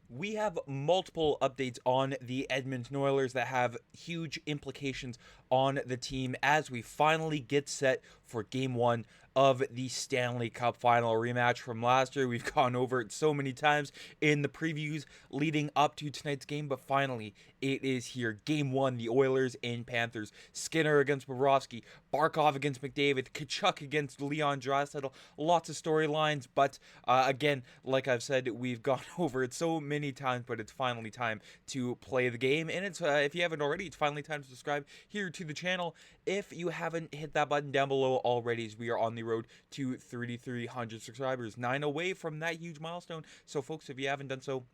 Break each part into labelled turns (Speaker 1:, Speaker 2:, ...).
Speaker 1: We have multiple updates on the Edmonton Oilers that have huge implications on the team as we finally get set for game one of the Stanley Cup final rematch from last year. We've gone over it so many times in the previews leading up to tonight's game, but finally it is here. Game one, the Oilers and Panthers. Skinner against Bobrovsky, Barkov against McDavid, Tkachuk against Leon Draisaitl. Lots of storylines, but again, like I've said, we've gone over it so many times, but it's finally time to play the game. And it's if you haven't already, it's finally time to subscribe here to the channel. If you haven't hit that button down below already, as we are on the road to 3,300 subscribers, 9 away from that huge milestone. So folks, if you haven't done so,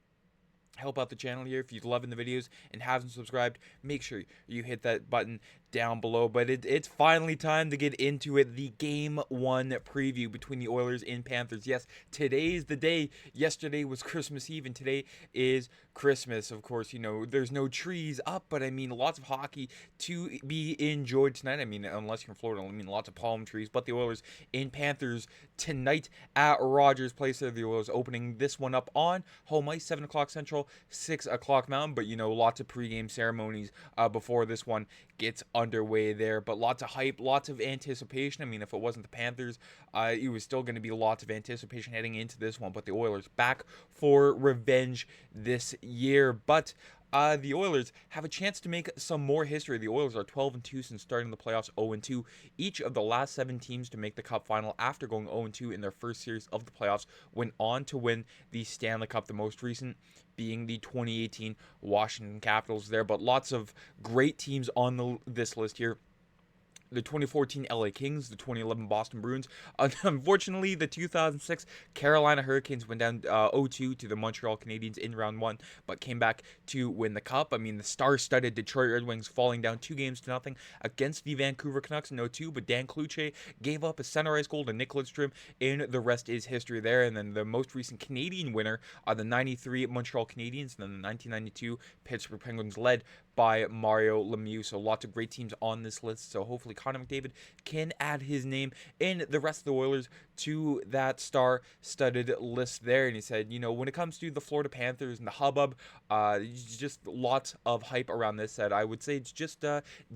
Speaker 1: help out the channel here. If you're loving the videos and haven't subscribed, make sure you hit that button down below. But it's finally time to get into it. The game one preview between the Oilers and Panthers. Yes, today's the day. Yesterday was Christmas Eve and today is Christmas. Of course, you know, there's no trees up, but I mean lots of hockey to be enjoyed tonight. I mean, unless you're in Florida, I mean lots of palm trees. But the Oilers and Panthers tonight at Rogers Place. There, the Oilers opening this one up on home ice, 7 o'clock Central, 6 o'clock Mountain. But you know, lots of pregame ceremonies before this one gets underway there. But lots of hype, lots of anticipation. I mean, if it wasn't the Panthers, it was still going to be lots of anticipation heading into this one. But the Oilers back for revenge this year. But the Oilers have a chance to make some more history. The Oilers are 12-2 since starting the playoffs, 0-2. Each of the last 7 teams to make the Cup final after going 0-2 in their first series of the playoffs went on to win the Stanley Cup, the most recent being the 2018 Washington Capitals there. But lots of great teams on this list here. The 2014 LA Kings, the 2011 Boston Bruins. Unfortunately, the 2006 Carolina Hurricanes went down 0-2 to the Montreal Canadiens in round 1, but came back to win the Cup. I mean, the star-studded Detroit Red Wings falling down 2-0 against the Vancouver Canucks in 0-2, but Dan Cloutier gave up a center ice goal to Nick Lidstrom, and the rest is history there. And then the most recent Canadian winner are the 93 Montreal Canadiens, and then the 1992 Pittsburgh Penguins, led by Mario Lemieux. So lots of great teams on this list. So hopefully Connor McDavid can add his name and the rest of the Oilers to that star-studded list there. And he said, you know, when it comes to the Florida Panthers and the hubbub, just lots of hype around this. That I would say it's just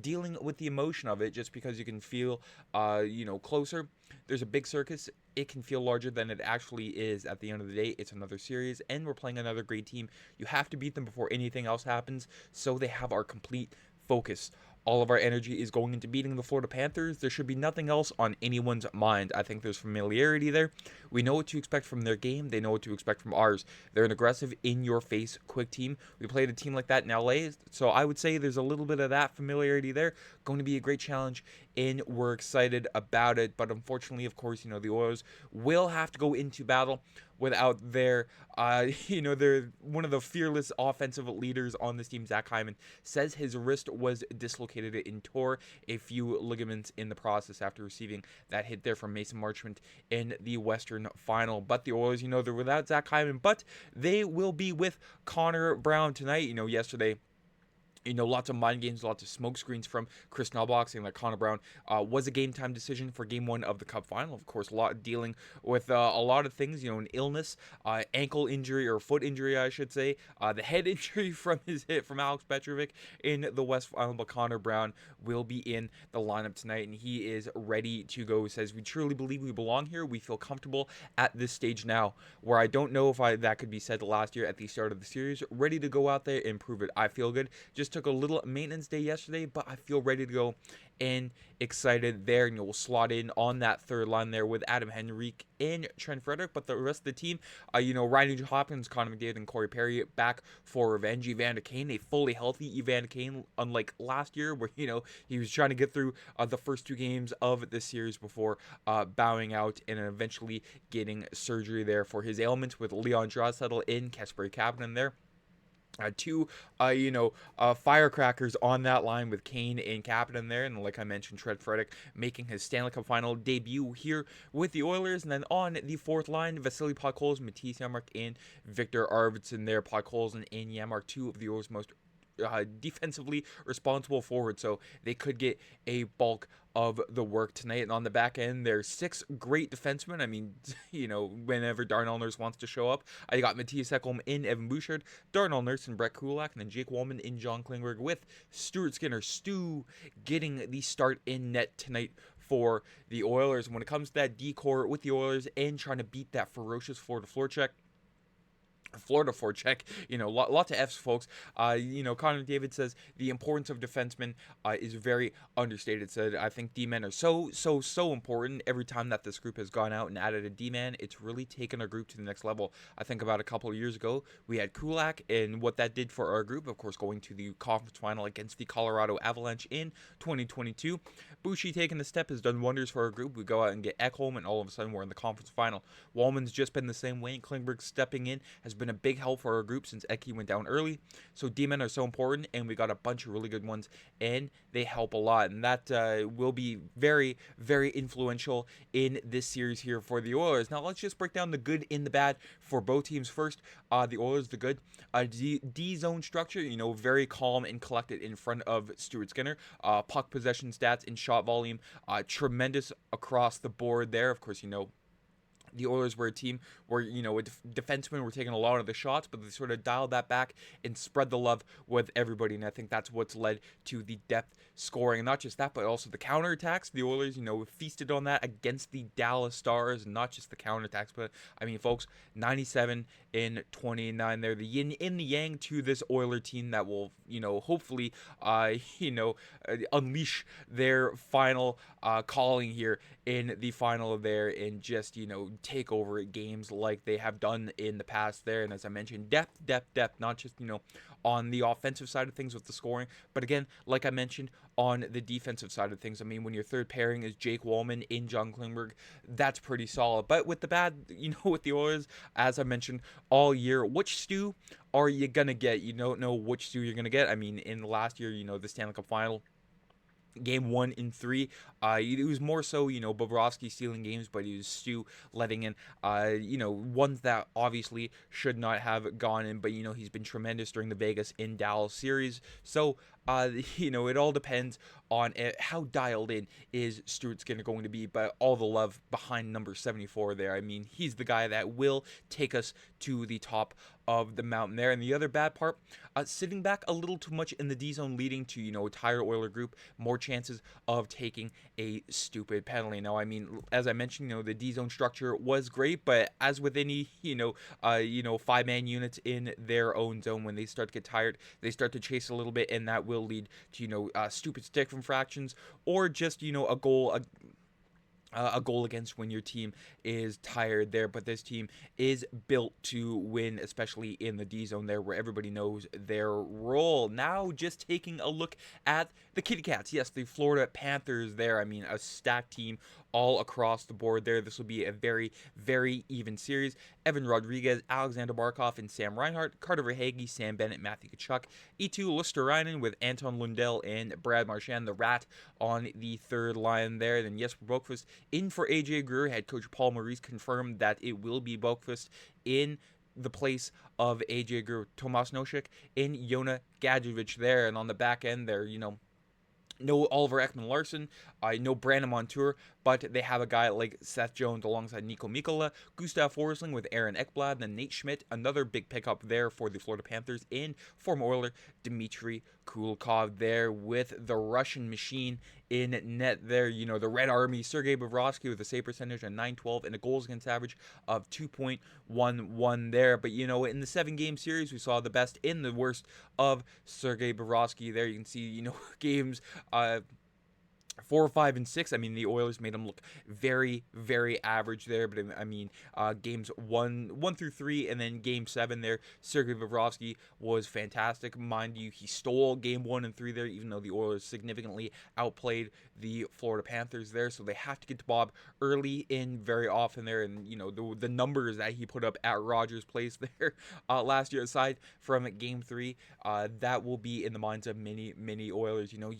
Speaker 1: dealing with the emotion of it, just because you can feel, you know, closer. There's a big circus. It can feel larger than it actually is. At the end of the day, it's another series, and we're playing another great team. You have to beat them before anything else happens, so they have our complete focus. All of our energy is going into beating the Florida Panthers. There should be nothing else on anyone's mind. I think there's familiarity there. We know what to expect from their game. They know what to expect from ours. They're an aggressive, in-your-face, quick team. We played a team like that in LA, so I would say there's a little bit of that familiarity there. Going to be a great challenge, and we're excited about it. But unfortunately, of course, you know, the Oilers will have to go into battle without their, you know, they're one of the fearless offensive leaders on this team. Zach Hyman says his wrist was dislocated and tore a few ligaments in the process after receiving that hit there from Mason Marchment in the Western Final. But the Oilers, you know, they're without Zach Hyman, but they will be with Connor Brown tonight. You know, yesterday, you know, lots of mind games, lots of smoke screens from Kris Knoblauch saying that Connor Brown was a game-time decision for Game 1 of the Cup Final. Of course, dealing with a lot of things, you know, an illness, ankle injury or foot injury, I should say, the head injury from his hit from Alex Petrovic in the West Final. But Connor Brown will be in the lineup tonight, and he is ready to go. He says, we truly believe we belong here. We feel comfortable at this stage now, where I don't know if that could be said last year at the start of the series. Ready to go out there and prove it. I feel good. Just took a little maintenance day yesterday, but I feel ready to go and excited there. And you'll slot in on that third line there with Adam Henrique and Trent Frederick. But the rest of the team, you know, Nugent-Hopkins, Connor McDavid, and Corey Perry back for revenge. Evander Kane, a fully healthy Evander Kane, unlike last year where, you know, he was trying to get through the first 2 games of the series before bowing out and eventually getting surgery there for his ailments, with Leon Draisaitl in Kasperi Kapanen there. 2, you know, firecrackers on that line with Kane and Kapanen there. And like I mentioned, Trent Frederick making his Stanley Cup final debut here with the Oilers. And then on the 4th line, Vasily Podkolzin, Matisse Janmark, and Victor Arvidsson there. Podkolzin and Janmark, 2 of the Oilers' most defensively responsible forward, so they could get a bulk of the work tonight. And on the back end, there's 6 great defensemen. I mean, whenever Darnell Nurse wants to show up, I got Matthias Ekholm in Evan Bouchard, Darnell Nurse and Brett Kulak, and then Jake Walman in John Klingberg, with Stuart Skinner, Stu, getting the start in net tonight for the Oilers. And when it comes to that decor with the Oilers and trying to beat that ferocious Florida forecheck, lots of F's, folks. Connor McDavid says the importance of defensemen is very understated. Said, I think D-men are so important. Every time that this group has gone out and added a D-man, it's really taken our group to the next level. I think about a couple of years ago, we had Kulak, and what that did for our group, of course, going to the conference final against the Colorado Avalanche in 2022. Bouchard taking the step has done wonders for our group. We go out and get Ekholm, and all of a sudden we're in the conference final. Walman's just been the same way, and Klingberg stepping in has been a big help for our group since Eki went down early. So D-men are so important, and we got a bunch of really good ones, and they help a lot. And that will be very, very influential in this series here for the Oilers. Now, let's just break down the good and the bad for both teams first. The Oilers, the good. D-zone structure, very calm and collected in front of Stuart Skinner. Puck possession stats and shot volume, tremendous across the board there. Of course, the Oilers were a team where, defensemen were taking a lot of the shots, but they sort of dialed that back and spread the love with everybody. And I think that's what's led to the depth scoring. And not just that, but also the counterattacks. The Oilers, feasted on that against the Dallas Stars, and not just the counterattacks, but folks, 97 in 29 there. The yin and the yang to this Oiler team that will, hopefully, unleash their final calling here in the final there, and just, take over games like they have done in the past there. And as I mentioned, depth, not just, on the offensive side of things with the scoring, but again, like I mentioned, on the defensive side of things. When your third pairing is Jake Walman in John Klingberg, that's pretty solid. But with the bad, with the Oilers, as I mentioned all year, which Stu are you going to get? You don't know which Stu you're going to get. In the last year, the Stanley Cup final, Game 1 and 3, it was more so, Bobrovsky stealing games, but it was Stu letting in, ones that obviously should not have gone in, but, he's been tremendous during the Vegas in Dallas series. So, it all depends on how dialed in is Stuart Skinner going to be, but all the love behind number 74 there. He's the guy that will take us to the top of the mountain there. And the other bad part, sitting back a little too much in the D zone, leading to, a tired Oiler group, more chances of taking a stupid penalty. Now, as I mentioned, the D zone structure was great, but as with any, 5-man units in their own zone, when they start to get tired, they start to chase a little bit, and that will lead to, stupid stick infractions, or just, a goal against when your team is tired there. But this team is built to win, especially in the D zone there, where everybody knows their role. Now, just taking a look at the Kitty Cats. Yes, the Florida Panthers there. A stacked team all across the board there. This will be a very, very even series. Evan Rodriguez, Alexander Barkov, and Sam Reinhart. Carter Verhaeghe, Sam Bennett, Matthew Tkachuk. E2 Lusterainen with Anton Lundell and Brad Marchand, the Rat, on the third line there. Then Jesper Boqvist in for AJ Greer. Head coach Paul Maurice confirmed that it will be Boqvist in the place of AJ Greer. Tomas Nosek in Jona Gadjevich there. And on the back end there, no Oliver Ekman-Larsson, no Brandon Montour, but they have a guy like Seth Jones alongside Nico Mikkola, Gustav Forsling with Aaron Ekblad, and then Nate Schmidt, another big pickup there for the Florida Panthers, and former Oiler Dmitry Kulikov there with the Russian machine in net there. The Red Army, Sergei Bobrovsky with a save percentage of .912 and a goals against average of 2.11 there. But, in the 7-game series, we saw the best and the worst of Sergei Bobrovsky there. You can see, games 4, 5, and 6. The Oilers made them look very, very average there. But games 1 through 3, and then game 7 there, Sergei Bobrovsky was fantastic. Mind you, he stole game 1 and 3 there, even though the Oilers significantly outplayed the Florida Panthers there. So they have to get to Bob early in very often there. And the numbers that he put up at Rogers Place there last year, aside from game 3, that will be in the minds of many Oilers. You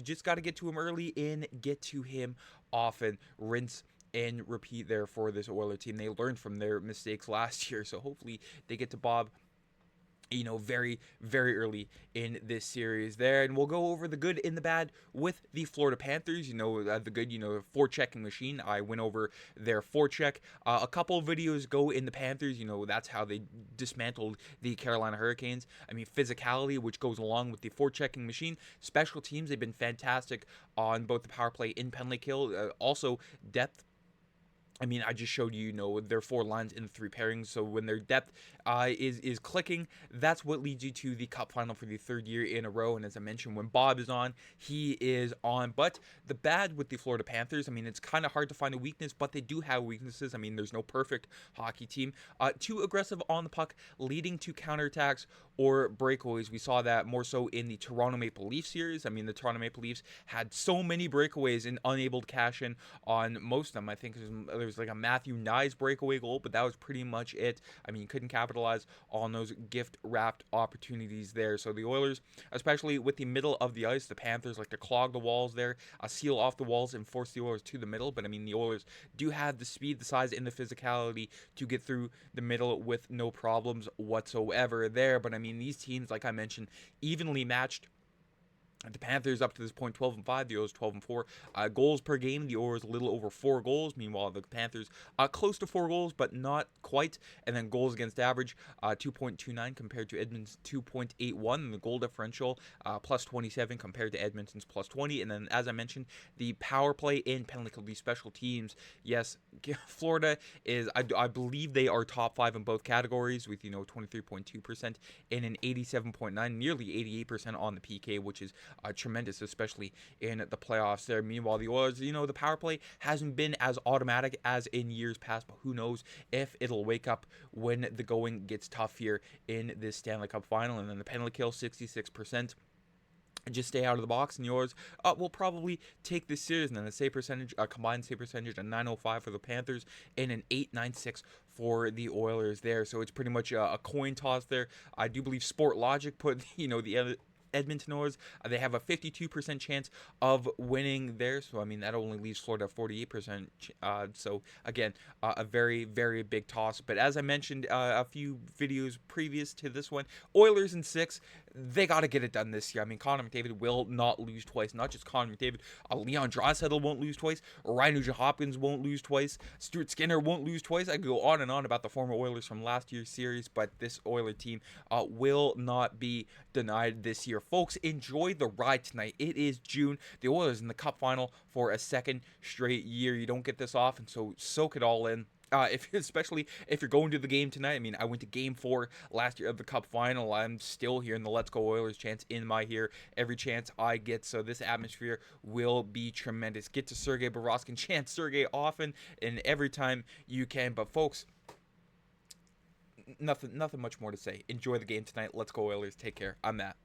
Speaker 1: just got to get to him early and get to him often. Rinse and repeat there for this Oiler team. They learned from their mistakes last year, so hopefully they get to Bob very, very early in this series there. And we'll go over the good and the bad with the Florida Panthers. The good, forechecking machine. I went over their forecheck a couple of videos ago in the Panthers. That's how they dismantled the Carolina Hurricanes. I mean, physicality, which goes along with the forechecking machine. Special teams, they've been fantastic on both the power play and penalty kill. Also, depth. I mean, I just showed you, their 4 lines in the 3 pairings. So when their depth is clicking, that's what leads you to the Cup final for the 3rd year in a row. And as I mentioned, when Bob is on, he is on. But the bad with the Florida Panthers, I mean, it's kind of hard to find a weakness, but they do have weaknesses. I mean, there's no perfect hockey team. Too aggressive on the puck, leading to counterattacks or breakaways. We saw that more so in the Toronto Maple Leafs series. I mean, the Toronto Maple Leafs had so many breakaways and unable to cash in on most of them. I think there was like a Matthew Nyes breakaway goal, but that was pretty much it. I mean, you couldn't capitalize on those gift-wrapped opportunities there. So the Oilers, especially with the middle of the ice, the Panthers like to clog the walls there, seal off the walls and force the Oilers to the middle. But I mean, the Oilers do have the speed, the size, and the physicality to get through the middle with no problems whatsoever there. But I mean, these teams, like I mentioned, evenly matched. The Panthers up to this point 12-5, the Oilers 12-4. Goals per game, the Oilers a little over 4 goals. Meanwhile, the Panthers close to 4 goals, but not quite. And then goals against average, 2.29 compared to Edmonton's 2.81. And the goal differential, plus 27 compared to Edmonton's plus 20. And then, as I mentioned, the power play and penalty kill, these special teams. Yes, Florida is, I believe they are top 5 in both categories with, 23.2% and an 87.9, nearly 88% on the PK, which is tremendous, especially in the playoffs there. Meanwhile, the Oilers, the power play hasn't been as automatic as in years past, but who knows if it'll wake up when the going gets tough here in this Stanley Cup final. And then the penalty kill, 66%. Just stay out of the box, and the Oilers will probably take this series. And then the save percentage, combined save percentage, a 905 for the Panthers and an 896 for the Oilers there. So it's pretty much a coin toss there. I do believe Sport Logic put the Edmonton Oilers, they have a 52% chance of winning there. So, I mean, that only leaves Florida at 48%. So, again, a very, very big toss. But as I mentioned a few videos previous to this one, Oilers in 6, they got to get it done this year. I mean, Connor McDavid will not lose twice. Not just Connor McDavid. Leon Draisaitl won't lose twice. Ryan Nugent-Hopkins won't lose twice. Stuart Skinner won't lose twice. I could go on and on about the former Oilers from last year's series, but this Oiler team will not be denied this year. Folks, enjoy the ride tonight. It is June. The Oilers in the Cup final for a 2nd straight year. You don't get this often, so soak it all in. Especially if you're going to the game tonight. I mean, I went to Game 4 last year of the Cup final. I'm still here in the Let's Go Oilers chants in my ear every chance I get. So this atmosphere will be tremendous. Get to Sergei Boroskin. Chant Sergei often and every time you can. But folks, nothing much more to say. Enjoy the game tonight. Let's Go Oilers. Take care. I'm Matt.